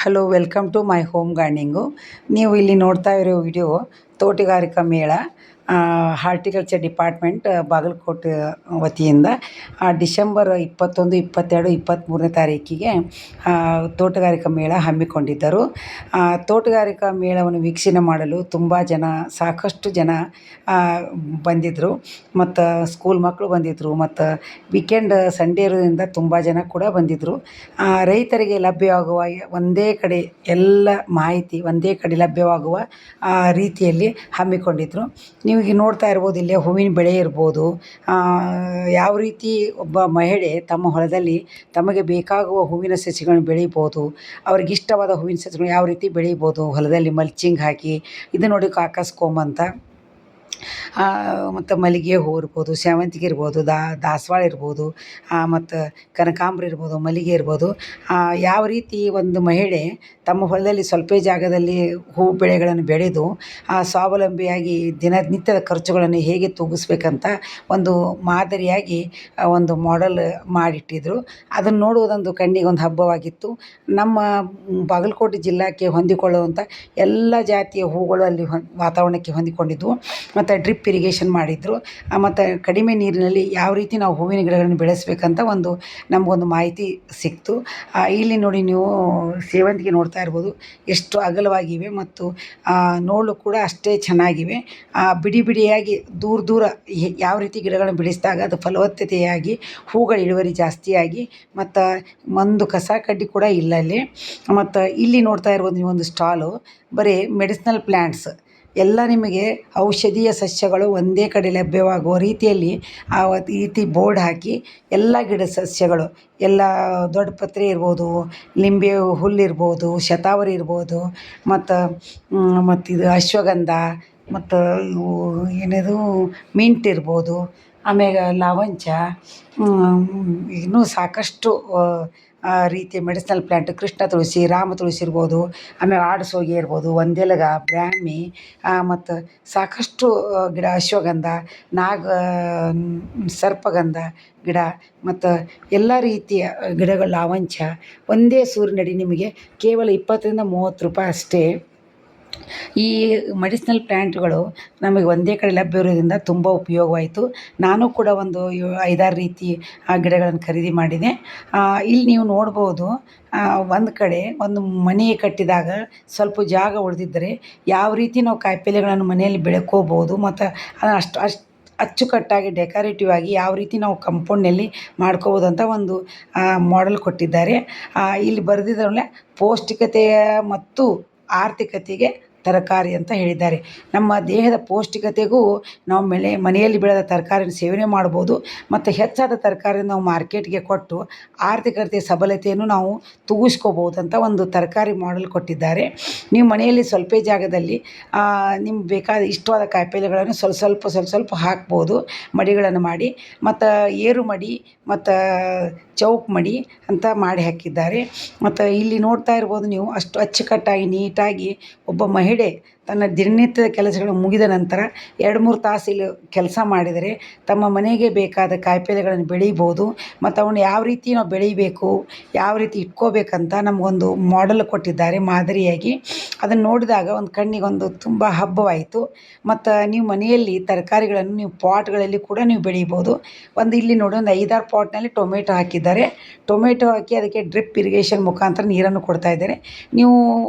Hello, welcome to my home gardening. ನೀವು ಇಲ್ಲಿ ನೋಡ್ತಾ ಇರೋ ವಿಡಿಯೋ ತೋಟಗಾರಿಕಾ ಮೇಳ, ಹಾರ್ಟಿಕಲ್ಚರ್ ಡಿಪಾರ್ಟ್ಮೆಂಟ್ ಬಾಗಲಕೋಟೆ ವತಿಯಿಂದ ಡಿಸೆಂಬರ್ 21, 22, 23ನೇ ತಾರೀಕಿಗೆ ತೋಟಗಾರಿಕಾ ಮೇಳ ಹಮ್ಮಿಕೊಂಡಿದ್ದರು. ತೋಟಗಾರಿಕಾ ಮೇಳವನ್ನು ವೀಕ್ಷಣೆ ಮಾಡಲು ಸಾಕಷ್ಟು ಜನ ಬಂದಿದ್ದರು. ಮತ್ತು ಸ್ಕೂಲ್ ಮಕ್ಕಳು ಬಂದಿದ್ದರು, ಮತ್ತು ವೀಕೆಂಡ್ ಸಂಡೇ ಇರೋದ್ರಿಂದ ತುಂಬ ಜನ ಕೂಡ ಬಂದಿದ್ದರು. ರೈತರಿಗೆ ಲಭ್ಯವಾಗುವ ಒಂದೇ ಕಡೆ ಎಲ್ಲ ಮಾಹಿತಿ ಒಂದೇ ಕಡೆ ಲಭ್ಯವಾಗುವ ರೀತಿಯಲ್ಲಿ ಹಮ್ಮಿಕೊಂಡಿದ್ರು. ನೀವು ಈಗ ನೋಡ್ತಾ ಇರ್ಬೋದು, ಇಲ್ಲೇ ಹೂವಿನ ಬೆಳೆ ಇರ್ಬೋದು, ಯಾವ ರೀತಿ ಒಬ್ಬ ಮಹಿಳೆ ತಮ್ಮ ಹೊಲದಲ್ಲಿ ತಮಗೆ ಬೇಕಾಗುವ ಹೂವಿನ ಸಸಿಗಳನ್ನು ಬೆಳಿಬೋದು, ಅವ್ರಿಗಿಷ್ಟವಾದ ಹೂವಿನ ಸಸಿಗಳು ಯಾವ ರೀತಿ ಬೆಳಿಬೋದು ಹೊಲದಲ್ಲಿ ಮಲ್ಚಿಂಗ್ ಹಾಕಿ. ಇದು ನೋಡಿ ಕಾಕಸ್ಕೋಮ್ ಅಂತ, ಮತ್ತು ಮಲ್ಲಿಗೆ ಹೂ ಇರ್ಬೋದು, ಸೇವಂತಿಗೆ ಇರ್ಬೋದು, ದಾಸವಾಳ ಇರ್ಬೋದು, ಮತ್ತು ಕನಕಾಂಬರ ಇರ್ಬೋದು, ಮಲ್ಲಿಗೆ ಇರ್ಬೋದು. ಯಾವ ರೀತಿ ಒಂದು ಮಹಿಳೆ ತಮ್ಮ ಹೊಲದಲ್ಲಿ ಸ್ವಲ್ಪ ಜಾಗದಲ್ಲಿ ಹೂ ಬೆಳೆಗಳನ್ನು ಬೆಳೆದು ಸ್ವಾವಲಂಬಿಯಾಗಿ ದಿನನಿತ್ಯದ ಖರ್ಚುಗಳನ್ನು ಹೇಗೆ ತೂಗಿಸ್ಬೇಕಂತ ಒಂದು ಮಾದರಿಯಾಗಿ ಒಂದು ಮಾಡೆಲ್ ಮಾಡಿಟ್ಟಿದ್ರು. ಅದನ್ನು ನೋಡುವುದೊಂದು ಕಣ್ಣಿಗೆ ಒಂದು ಹಬ್ಬವಾಗಿತ್ತು. ನಮ್ಮ ಬಾಗಲಕೋಟೆ ಜಿಲ್ಲೆಗೆ ಹೊಂದಿಕೊಳ್ಳುವಂಥ ಎಲ್ಲ ಜಾತಿಯ ಹೂಗಳು ಅಲ್ಲಿ ವಾತಾವರಣಕ್ಕೆ ಹೊಂದಿಕೊಂಡಿದ್ವು. ಮತ್ತು ಡ್ರಿಪ್ ಇರಿಗೇಷನ್ ಮಾಡಿದ್ರು. ಮತ್ತು ಕಡಿಮೆ ನೀರಿನಲ್ಲಿ ಯಾವ ರೀತಿ ನಾವು ಹೂವಿನ ಗಿಡಗಳನ್ನು ಬೆಳೆಸಬೇಕಂತ ನಮಗೊಂದು ಮಾಹಿತಿ ಸಿಕ್ತು. ಇಲ್ಲಿ ನೋಡಿ, ನೀವು ಸೇವಂತಿಗೆ ನೋಡ್ತಾ ಇರ್ಬೋದು, ಎಷ್ಟು ಅಗಲವಾಗಿವೆ ಮತ್ತು ನೋಡಲು ಕೂಡ ಅಷ್ಟೇ ಚೆನ್ನಾಗಿವೆ. ಬಿಡಿ ಬಿಡಿಯಾಗಿ ದೂರ ಯಾವ ರೀತಿ ಗಿಡಗಳನ್ನು ಬೆಳೆಸಿದಾಗ ಅದು ಫಲವತ್ತತೆಯಾಗಿ ಹೂಗಳ ಇಳುವರಿ ಜಾಸ್ತಿಯಾಗಿ ಮತ್ತು ಒಂದು ಕಸ ಕಡ್ಡಿ ಕೂಡ ಇಲ್ಲ ಅಲ್ಲಿ. ಮತ್ತು ಇಲ್ಲಿ ನೋಡ್ತಾ ಇರ್ಬೋದು ನೀವು, ಒಂದು ಸ್ಟಾಲು ಬರೀ ಮೆಡಿಸಿನಲ್ ಪ್ಲ್ಯಾಂಟ್ಸ್ ಎಲ್ಲ, ನಿಮಗೆ ಔಷಧೀಯ ಸಸ್ಯಗಳು ಒಂದೇ ಕಡೆ ಲಭ್ಯವಾಗುವ ರೀತಿಯಲ್ಲಿ ರೀತಿ ಬೋರ್ಡ್ ಹಾಕಿ ಎಲ್ಲ ಗಿಡ ಸಸ್ಯಗಳು, ಎಲ್ಲ ದೊಡ್ಡ ಪತ್ರೆ ಇರ್ಬೋದು, ಲಿಂಬೆ ಹುಲ್ಲಿರ್ಬೋದು, ಶತಾವರಿ ಇರ್ಬೋದು, ಮತ್ತು ಇದು ಅಶ್ವಗಂಧ, ಮತ್ತು ಇವು ಏನದು ಮಿಂಟ್ ಇರ್ಬೋದು, ಆಮ್ಯಾಗ ಲಾವಂಚ, ಇನ್ನೂ ಸಾಕಷ್ಟು ರೀತಿಯ ಮೆಡಿಸಿನಲ್ ಪ್ಲ್ಯಾಂಟ್, ಕೃಷ್ಣ ತುಳಸಿ, ರಾಮ ತುಳಸಿ ಇರ್ಬೋದು, ಆಮೇಲೆ ಆಡಸೋಗೆ ಇರ್ಬೋದು, ಒಂದೆಲಗ, ಬ್ರಾಹ್ಮಿ, ಮತ್ತು ಸಾಕಷ್ಟು ಗಿಡ, ಅಶ್ವಗಂಧ, ಸರ್ಪಗಂಧ ಗಿಡ, ಮತ್ತು ಎಲ್ಲ ರೀತಿಯ ಗಿಡಗಳು, ಲಾವಂಚ ಒಂದೇ ಸೂರಿನಡಿ ನಿಮಗೆ ಕೇವಲ 20ರಿಂದ 30 ರೂಪಾಯಿ ಅಷ್ಟೇ. ಈ ಮೆಡಿಸಿನಲ್ ಪ್ಲ್ಯಾಂಟ್ಗಳು ನಮಗೆ ಒಂದೇ ಕಡೆ ಲಭ್ಯ ಇರೋದ್ರಿಂದ ತುಂಬ ಉಪಯೋಗವಾಯಿತು. ನಾನು ಕೂಡ ಒಂದು 5-6 ರೀತಿ ಗಿಡಗಳನ್ನು ಖರೀದಿ ಮಾಡಿದೆ. ಇಲ್ಲಿ ನೀವು ನೋಡ್ಬೋದು, ಒಂದು ಕಡೆ ಒಂದು ಮನೆ ಕಟ್ಟಿದಾಗ ಸ್ವಲ್ಪ ಜಾಗ ಉಳಿದಿದ್ದರೆ ಯಾವ ರೀತಿ ನಾವು ಕಾಯಿಪಲ್ಯಗಳನ್ನು ಮನೆಯಲ್ಲಿ ಬೆಳ್ಕೋಬೋದು, ಮತ್ತು ಅಷ್ಟು ಅಚ್ಚುಕಟ್ಟಾಗಿ ಡೆಕೋರೇಟಿವ್ ಆಗಿ ಯಾವ ರೀತಿ ನಾವು ಕಂಪೌಂಡ್ನಲ್ಲಿ ಮಾಡ್ಕೋಬೋದು ಅಂತ ಒಂದು ಮಾಡೆಲ್ ಕೊಟ್ಟಿದ್ದಾರೆ. ಇಲ್ಲಿ ಬರೆದಿದ್ರಲ್ಲೇ ಪೌಷ್ಟಿಕತೆಯ ಮತ್ತು ಆರ್ಥಿಕತೆಗೆ ತರಕಾರಿ ಅಂತ ಹೇಳಿದ್ದಾರೆ. ನಮ್ಮ ದೇಹದ ಪೌಷ್ಟಿಕತೆಗೂ ನಾವು ಮನೆಯಲ್ಲಿ ಬೆಳೆದ ತರಕಾರಿನ ಸೇವನೆ ಮಾಡ್ಬೋದು, ಮತ್ತು ಹೆಚ್ಚಾದ ತರಕಾರಿಯನ್ನು ನಾವು ಮಾರ್ಕೆಟ್ಗೆ ಕೊಟ್ಟು ಆರ್ಥಿಕತೆ ಸಬಲತೆಯನ್ನು ನಾವು ತೂಗಿಸ್ಕೋಬೋದು ಅಂತ ಒಂದು ತರಕಾರಿ ಮಾಡೆಲ್ ಕೊಟ್ಟಿದ್ದಾರೆ. ನೀವು ಮನೆಯಲ್ಲಿ ಸ್ವಲ್ಪ ಜಾಗದಲ್ಲಿ ನಿಮ್ಗೆ ಬೇಕಾದ ಇಷ್ಟವಾದ ಕಾಯಿಪಲ್ಯಗಳನ್ನು ಸ್ವಲ್ಪ ಹಾಕ್ಬೋದು, ಮಡಿಗಳನ್ನು ಮಾಡಿ. ಮತ್ತು ಏರು ಮಡಿ ಮತ್ತು ಚೌಕ್ ಮಡಿ ಅಂತ ಮಾಡಿ ಹಾಕಿದ್ದಾರೆ. ಮತ್ತು ಇಲ್ಲಿ ನೋಡ್ತಾ ಇರ್ಬೋದು ನೀವು, ಅಷ್ಟು ಅಚ್ಚುಕಟ್ಟಾಗಿ ನೀಟಾಗಿ ಒಬ್ಬ ಮಹಿಳೆ ತನ್ನ ದಿನನಿತ್ಯದ ಕೆಲಸಗಳು ಮುಗಿದ ನಂತರ 2-3 ತಾಸು ಇಲ್ಲಿ ಕೆಲಸ ಮಾಡಿದರೆ ತಮ್ಮ ಮನೆಗೆ ಬೇಕಾದ ಕಾಯಿಪಲ್ಯಗಳನ್ನು ಬೆಳಿಬೋದು. ಮತ್ತು ಅವನ್ನ ಯಾವ ರೀತಿ ನಾವು ಬೆಳಿಬೇಕು, ಯಾವ ರೀತಿ ಇಟ್ಕೋಬೇಕಂತ ನಮಗೊಂದು ಮಾಡೆಲ್ ಕೊಟ್ಟಿದ್ದಾರೆ ಮಾದರಿಯಾಗಿ. ಅದನ್ನು ನೋಡಿದಾಗ ಒಂದು ಕಣ್ಣಿಗೊಂದು ತುಂಬ ಹಬ್ಬವಾಯಿತು. ಮತ್ತು ನೀವು ಮನೆಯಲ್ಲಿ ತರಕಾರಿಗಳನ್ನು ನೀವು ಪಾಟ್ಗಳಲ್ಲಿ ಕೂಡ ನೀವು ಬೆಳಿಬೋದು. ಇಲ್ಲಿ ನೋಡಿ, ಒಂದು 5-6 ಪಾಟ್ನಲ್ಲಿ ಟೊಮೆಟೊ ಹಾಕಿದ್ದಾರೆ. ಟೊಮೆಟೊ ಹಾಕಿ ಅದಕ್ಕೆ ಡ್ರಿಪ್ ಇರಿಗೇಷನ್ ಮುಖಾಂತರ ನೀರನ್ನು ಕೊಡ್ತಾ ಇದ್ದಾರೆ. ನೀವು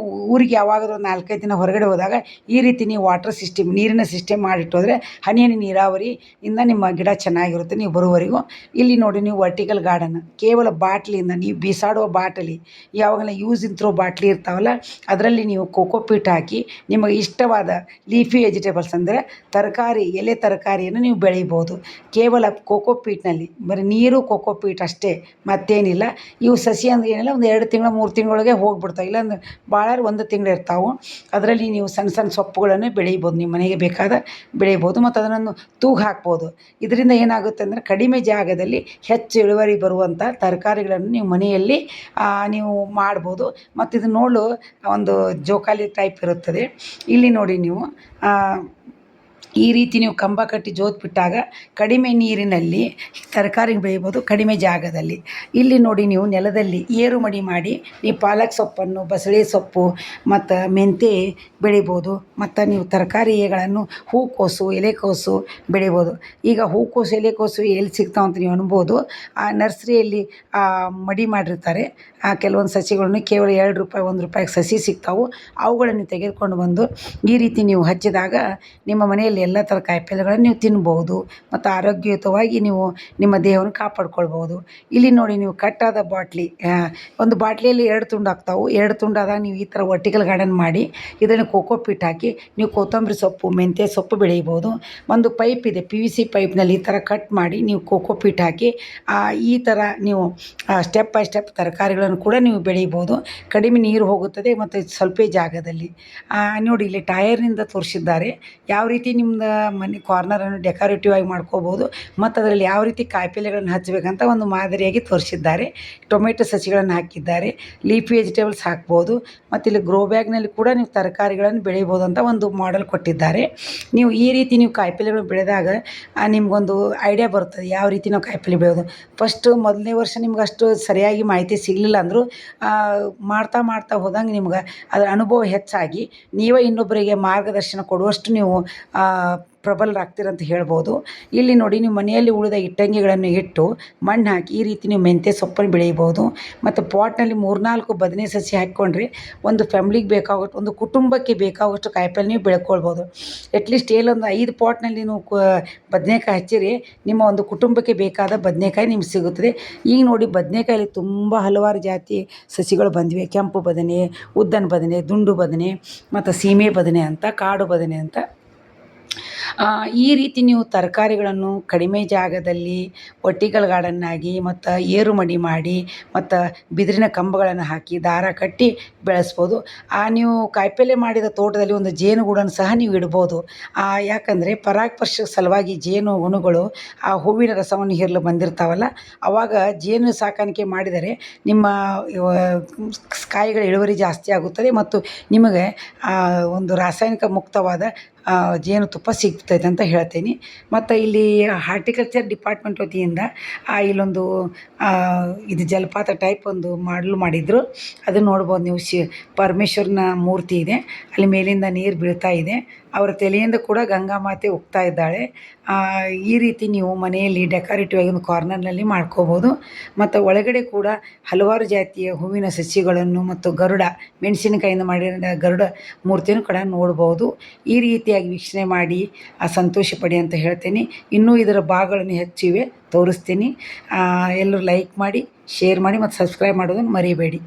ಊರಿಗೆ ಯಾವಾಗಾದರೂ ಒಂದು 4-5 ದಿನ ಹೊರಗಡೆ ಹೋದಾಗ ಈ ರೀತಿ ನೀವು ನೀರಿನ ಸಿಸ್ಟಮ್ ಮಾಡಿಟ್ಟೋದ್ರೆ ಹನಿ ನೀರಾವರಿಯಿಂದ ನಿಮ್ಮ ಗಿಡ ಚೆನ್ನಾಗಿರುತ್ತೆ ನೀವು ಬರುವವರೆಗೂ. ಇಲ್ಲಿ ನೋಡಿ, ನೀವು ವರ್ಟಿಕಲ್ ಗಾರ್ಡನ್ ಕೇವಲ ಬಾಟ್ಲಿಯಿಂದ, ನೀವು ಬೀಸಾಡುವ ಬಾಟಲಿ, ಯಾವಾಗಲೂ ಯೂಸ್ ಇನ್ ಥ್ರೋ ಬಾಟ್ಲಿ ಇರ್ತಾವಲ್ಲ, ಅದರಲ್ಲಿ ನೀವು ಕೋಕೋಪೀಟ್ ಹಾಕಿ ನಿಮಗೆ ಇಷ್ಟವಾದ ಲೀಫಿ ವೆಜಿಟೇಬಲ್ಸ್ ಅಂದರೆ ಎಲೆ ತರಕಾರಿಯನ್ನು ನೀವು ಬೆಳಿಬೋದು. ಕೇವಲ ಕೋಕೋಪೀಟ್ನಲ್ಲಿ ಬರೀ ನೀರು, ಕೋಕೋಪೀಟ್ ಅಷ್ಟೇ, ಮತ್ತೇನಿಲ್ಲ. ಇವು ಸಸಿ ಅಂದರೆ ಏನಿಲ್ಲ, ಒಂದು 2 ತಿಂಗಳು 3 ತಿಂಗಳೊಳಗೆ ಹೋಗ್ಬಿಡ್ತಾವೆ, ಇಲ್ಲಾಂದ್ರೆ ಭಾಳ 1 ತಿಂಗಳು ಇರ್ತಾವೆ. ಅದರಲ್ಲಿ ನೀವು ಸಣ್ಣ ಸೊಪ್ಪುಗಳನ್ನು ಬೆಳಿಬೋದು, ನಿಮ್ಮ ಮನೆಗೆ ಬೇಕಾದ ಬೆಳಿಬೋದು, ಮತ್ತು ಅದನ್ನು ತೂಗು ಹಾಕ್ಬೋದು. ಇದರಿಂದ ಏನಾಗುತ್ತೆ ಅಂದರೆ ಕಡಿಮೆ ಜಾಗದಲ್ಲಿ ಹೆಚ್ಚು ಇಳುವರಿ ಬರುವಂಥ ತರಕಾರಿಗಳನ್ನು ನೀವು ಮನೆಯಲ್ಲಿ ನೀವು ಮಾಡ್ಬೋದು. ಮತ್ತು ಇದು ನೋಡಲು ಒಂದು ಜೋಕಾಲಿ ಟೈಪ್ ಇರುತ್ತದೆ. ಇಲ್ಲಿ ನೋಡಿ ನೀವು, ಈ ರೀತಿ ನೀವು ಕಂಬ ಕಟ್ಟಿ ಜೋತ್ ಬಿಟ್ಟಾಗ ಕಡಿಮೆ ನೀರಿನಲ್ಲಿ ತರಕಾರಿ ಬೆಳಿಬೋದು, ಕಡಿಮೆ ಜಾಗದಲ್ಲಿ. ಇಲ್ಲಿ ನೋಡಿ ನೀವು ನೆಲದಲ್ಲಿ ಏರು ಮಡಿ ಮಾಡಿ ನೀವು ಪಾಲಕ್ ಸೊಪ್ಪನ್ನು, ಬಸಳೆ ಸೊಪ್ಪು ಮತ್ತು ಮೆಂತ್ಯ ಬೆಳಿಬೋದು. ಮತ್ತು ನೀವು ತರಕಾರಿಗಳನ್ನು ಹೂಕೋಸು, ಎಲೆಕೋಸು ಬೆಳಿಬೋದು. ಈಗ ಹೂಕೋಸು, ಎಲೆಕೋಸು ಎಲ್ಲಿ ಸಿಗ್ತಾವೆ ಅಂತ ನೀವು ಅನ್ಬೋದು. ಆ ನರ್ಸರಿಯಲ್ಲಿ ಮಡಿ ಮಾಡಿರ್ತಾರೆ. ಕೆಲವೊಂದು ಸಸಿಗಳನ್ನು ಕೇವಲ ₹2, ₹1 ಸಸಿ ಸಿಗ್ತಾವೆ. ಅವುಗಳನ್ನು ತೆಗೆದುಕೊಂಡು ಬಂದು ಈ ರೀತಿ ನೀವು ಹಚ್ಚಿದಾಗ ನಿಮ್ಮ ಮನೆಯಲ್ಲಿ ಎಲ್ಲ ಥರ ಕಾಯಿಪಲ್ಯಗಳನ್ನು ನೀವು ತಿನ್ಬೋದು ಮತ್ತು ಆರೋಗ್ಯಯುತವಾಗಿ ನೀವು ನಿಮ್ಮ ದೇಹವನ್ನು ಕಾಪಾಡ್ಕೊಳ್ಬೋದು. ಇಲ್ಲಿ ನೋಡಿ ನೀವು ಕಟ್ಟಾದ ಬಾಟ್ಲಿ, ಒಂದು ಬಾಟ್ಲಿಯಲ್ಲಿ 2 ತುಂಡು ಆಗ್ತಾವೆ. 2 ತುಂಡಾದಾಗ ನೀವು ಈ ಥರ ವರ್ಟಿಕಲ್ ಗಾರ್ಡನ್ ಮಾಡಿ ಇದನ್ನು ಕೋಕೋ ಪೀಟ್ ಹಾಕಿ ನೀವು ಕೊತ್ತಂಬರಿ ಸೊಪ್ಪು, ಮೆಂತ್ಯ ಸೊಪ್ಪು ಬೆಳಿಬೋದು. ಒಂದು ಪೈಪ್ ಇದೆ, PVC ಪೈಪ್ನಲ್ಲಿ ಈ ಥರ ಕಟ್ ಮಾಡಿ ನೀವು ಕೋಕೋ ಪೀಟ್ ಹಾಕಿ ಈ ಥರ ನೀವು ಸ್ಟೆಪ್ ಬೈ ಸ್ಟೆಪ್ ತರಕಾರಿಗಳನ್ನು ಕೂಡ ನೀವು ಬೆಳಿಬೋದು. ಕಡಿಮೆ ನೀರು ಹೋಗುತ್ತದೆ ಮತ್ತು ಸ್ವಲ್ಪ ಜಾಗದಲ್ಲಿ. ನೋಡಿ ಇಲ್ಲಿ ಟಯರ್ನಿಂದ ತೋರಿಸಿದ್ದಾರೆ ಯಾವ ರೀತಿ ನಿಮ್ಮದು ಮನೆ ಕಾರ್ನರನ್ನು ಡೆಕೋರೇಟಿವ್ ಆಗಿ ಮಾಡ್ಕೋಬೋದು ಮತ್ತು ಅದರಲ್ಲಿ ಯಾವ ರೀತಿ ಕಾಯಿಪಲ್ಯಗಳನ್ನು ಹಚ್ಚಬೇಕಂತ ಒಂದು ಮಾದರಿಯಾಗಿ ತೋರಿಸಿದ್ದಾರೆ. ಟೊಮೆಟೊ ಸಸಿಗಳನ್ನು ಹಾಕಿದ್ದಾರೆ, ಲೀಫಿ ವೆಜಿಟೇಬಲ್ಸ್ ಹಾಕ್ಬೋದು ಮತ್ತು ಇಲ್ಲಿ ಗ್ರೋ ಬ್ಯಾಗ್ನಲ್ಲಿ ಕೂಡ ನೀವು ತರಕಾರಿಗಳನ್ನು ಬೆಳಿಬೋದು ಅಂತ ಒಂದು ಮಾಡೆಲ್ ಕೊಟ್ಟಿದ್ದಾರೆ. ನೀವು ಈ ರೀತಿ ನೀವು ಕಾಯಿಪಲ್ಯಗಳನ್ನು ಬೆಳೆದಾಗ ನಿಮಗೊಂದು ಐಡಿಯಾ ಬರ್ತದೆ ಯಾವ ರೀತಿ ನಾವು ಕಾಯಿಪಲ್ಯ ಬೆಳೆಯೋದು. ಮೊದಲನೇ ವರ್ಷ ನಿಮ್ಗೆ ಅಷ್ಟು ಸರಿಯಾಗಿ ಮಾಹಿತಿ ಸಿಗಲಿಲ್ಲ ಅಂದರೂ ಮಾಡ್ತಾ ಮಾಡ್ತಾ ಹೋದಂಗೆ ನಿಮ್ಗೆ ಅದರ ಅನುಭವ ಹೆಚ್ಚಾಗಿ ನೀವೇ ಇನ್ನೊಬ್ಬರಿಗೆ ಮಾರ್ಗದರ್ಶನ ಕೊಡುವಷ್ಟು ನೀವು ಪ್ರಬಲರಾಗ್ತೀರಂತ ಹೇಳ್ಬೋದು. ಇಲ್ಲಿ ನೋಡಿ ನೀವು ಮನೆಯಲ್ಲಿ ಉಳಿದ ಇಟ್ಟಂಗಿಗಳನ್ನು ಇಟ್ಟು ಮಣ್ಣು ಹಾಕಿ ಈ ರೀತಿ ನೀವು ಮೆಂತ್ಯ ಸೊಪ್ಪನ್ನು ಬೆಳೀಬೋದು. ಮತ್ತು ಪಾಟ್ನಲ್ಲಿ 3-4 ಬದನೆ ಸಸಿ ಹಾಕ್ಕೊಂಡ್ರೆ ಒಂದು ಫ್ಯಾಮ್ಲಿಗೆ ಬೇಕಾಗುವಷ್ಟು, ಒಂದು ಕುಟುಂಬಕ್ಕೆ ಬೇಕಾಗುವಷ್ಟು ಕಾಯಿಪಲ್ಯ ನೀವು ಬೆಳ್ಕೊಳ್ಬೋದು. ಅಟ್ಲೀಸ್ಟ್ ಒಂದು 5 ಪಾಟ್ನಲ್ಲಿ ನೀವು ಬದನೆಕಾಯಿ ಹಚ್ಚಿರಿ, ನಿಮ್ಮ ಒಂದು ಕುಟುಂಬಕ್ಕೆ ಬೇಕಾದ ಬದನೆಕಾಯಿ ನಿಮ್ಗೆ ಸಿಗುತ್ತದೆ. ಈಗ ನೋಡಿ ಬದನೆಕಾಯಲ್ಲಿ ತುಂಬ ಹಲವಾರು ಜಾತಿ ಸಸಿಗಳು ಬಂದಿವೆ. ಕೆಂಪು ಬದನೆ, ಉದ್ದನ ಬದನೆ, ದುಂಡು ಬದನೆ ಮತ್ತು ಸೀಮೆ ಬದನೆ ಅಂತ, ಕಾಡು ಬದನೆ ಅಂತ. ಈ ರೀತಿ ನೀವು ತರಕಾರಿಗಳನ್ನು ಕಡಿಮೆ ಜಾಗದಲ್ಲಿ ವರ್ಟಿಕಲ್ ಗಾರ್ಡನ್ನಾಗಿ ಮತ್ತು ಏರು ಮಡಿ ಮಾಡಿ ಮತ್ತು ಬಿದಿರಿನ ಕಂಬಗಳನ್ನು ಹಾಕಿ ದಾರ ಕಟ್ಟಿ ಬೆಳೆಸ್ಬೋದು. ನೀವು ಕಾಯಿಪಲ್ಯ ಮಾಡಿದ ತೋಟದಲ್ಲಿ ಒಂದು ಜೇನುಗೂಡನ್ನು ಸಹ ನೀವು ಇಡ್ಬೋದು. ಯಾಕಂದರೆ ಪರಾಗಸ್ಪರ್ಶ ಸಲುವಾಗಿ ಜೇನು ಹುಳುಗಳು ಆ ಹೂವಿನ ರಸವನ್ನು ಹೀರಲು ಬಂದಿರ್ತಾವಲ್ಲ, ಆವಾಗ ಜೇನು ಸಾಕಾಣಿಕೆ ಮಾಡಿದರೆ ನಿಮ್ಮ ಕಾಯಿಗಳ ಇಳುವರಿ ಜಾಸ್ತಿ ಆಗುತ್ತದೆ ಮತ್ತು ನಿಮಗೆ ಒಂದು ರಾಸಾಯನಿಕ ಮುಕ್ತವಾದ ಜೇನುತುಪ್ಪ ಸಿಗ್ತೈತೆ ಅಂತ ಹೇಳ್ತೀನಿ. ಮತ್ತು ಇಲ್ಲಿ ಹಾರ್ಟಿಕಲ್ಚರ್ ಡಿಪಾರ್ಟ್ಮೆಂಟ್ ವತಿಯಿಂದ ಇಲ್ಲೊಂದು ಇದು ಜಲಪಾತ ಟೈಪ್ ಒಂದು ಮಾಡಿದ್ರು. ಅದನ್ನು ನೋಡ್ಬೋದು ನೀವು. ಪರಮೇಶ್ವರನ ಮೂರ್ತಿ ಇದೆ, ಅಲ್ಲಿ ಮೇಲಿಂದ ನೀರು ಬೀಳ್ತಾ ಇದೆ. ಅವರ ತಲೆಯಿಂದ ಕೂಡ ಗಂಗಾ ಮಾತೆ ಉಗ್ತಾ ಇದ್ದಾಳೆ. ಈ ರೀತಿ ನೀವು ಮನೆಯಲ್ಲಿ ಡೆಕೋರೇಟಿವ್ ಆಗಿ ಒಂದು ಕಾರ್ನರ್ನಲ್ಲಿ ಮಾಡ್ಕೋಬೋದು. ಮತ್ತು ಒಳಗಡೆ ಕೂಡ ಹಲವಾರು ಜಾತಿಯ ಹೂವಿನ ಸಸ್ಯಗಳನ್ನು ಮತ್ತು ಗರುಡ, ಮೆಣಸಿನಕಾಯಿಂದ ಮಾಡಿದ ಗರುಡ ಮೂರ್ತಿಯನ್ನು ಕೂಡ ನೋಡ್ಬೋದು. ಈ ರೀತಿಯಾಗಿ ವೀಕ್ಷಣೆ ಮಾಡಿ ಸಂತೋಷ ಪಡಿ ಅಂತ ಹೇಳ್ತೀನಿ. ಇನ್ನೂ ಇದರ ಭಾಗಗಳನ್ನು ಹೆಚ್ಚಿವೆ, ತೋರಿಸ್ತೀನಿ. ಎಲ್ಲರೂ ಲೈಕ್ ಮಾಡಿ, ಶೇರ್ ಮಾಡಿ ಮತ್ತು ಸಬ್ಸ್ಕ್ರೈಬ್ ಮಾಡೋದನ್ನು ಮರಿಬೇಡಿ.